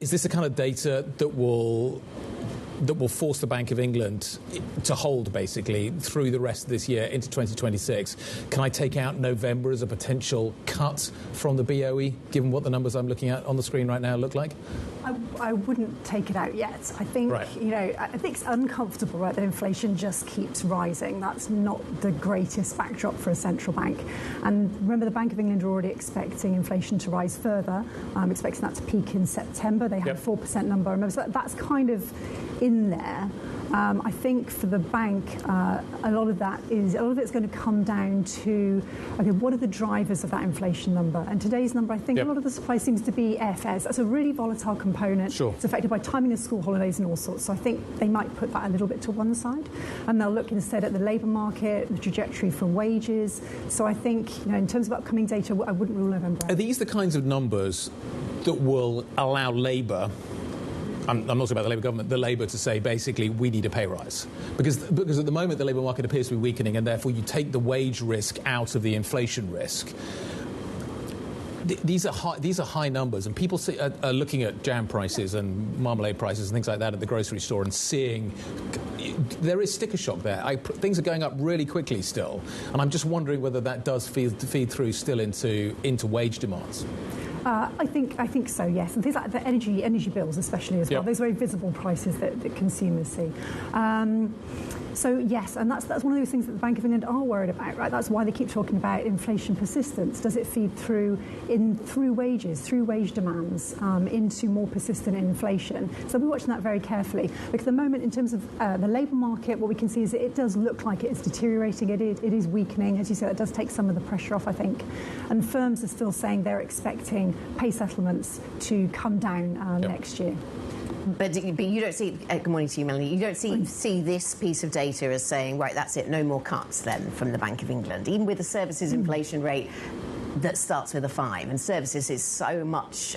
Is this the kind of data that will force the Bank of England to hold, basically, through the rest of this year into 2026? Can I take out November as a potential cut from the BOE, given what the numbers I'm looking at on the screen right now look like? I wouldn't take it out yet. I think, right. I think it's uncomfortable, right, that inflation just keeps rising. That's not the greatest backdrop for a central bank. And remember, the Bank of England are already expecting inflation to rise further. Expecting that to peak in September. They had a 4% number. Remember, so that's kind of in there. I think for the bank, a lot of it's going to come down to, okay, what are the drivers of that inflation number? And today's number, I think a lot of the supply seems to be airfares. That's a really volatile component. Sure. It's affected by timing of school holidays and all sorts. So I think they might put that a little bit to one side. And they'll look instead at the labour market, the trajectory for wages. So I think, in terms of upcoming data, I wouldn't rule November out. Are these the kinds of numbers that will allow Labour, I'm not talking about the Labour government, the Labour to say, basically, we need a pay rise? Because at the moment, the labour market appears to be weakening, and therefore you take the wage risk out of the inflation risk. These are high numbers, and people are looking at jam prices and marmalade prices and things like that at the grocery store and seeing there is sticker shock there. Things are going up really quickly still, and I'm just wondering whether that does feed through still into wage demands. I think so, yes. And things like the energy bills especially as well. Those very visible prices that consumers see. So, yes, and that's one of those things that the Bank of England are worried about, right? That's why they keep talking about inflation persistence. Does it feed through wages, through wage demands, into more persistent inflation? So we're watching that very carefully. Because at the moment, in terms of the labour market, what we can see is that it does look like it is deteriorating. It is weakening. As you said, it does take some of the pressure off, I think. And firms are still saying they're expecting pay settlements to come down next year. But you don't see, good morning to you, Melanie, you don't see this piece of data as saying, right, that's it, no more cuts then from the Bank of England, even with the services inflation rate that starts with a 5, and services is so much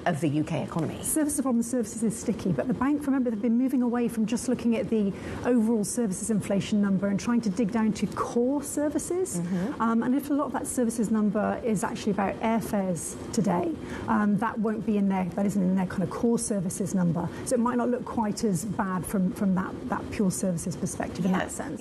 of the UK economy. Services problem, services is sticky, but the bank, remember, they've been moving away from just looking at the overall services inflation number and trying to dig down to core services. And if a lot of that services number is actually about airfares today, that won't be in there, that isn't in their kind of core services number. So it might not look quite as bad from that pure services perspective in that sense.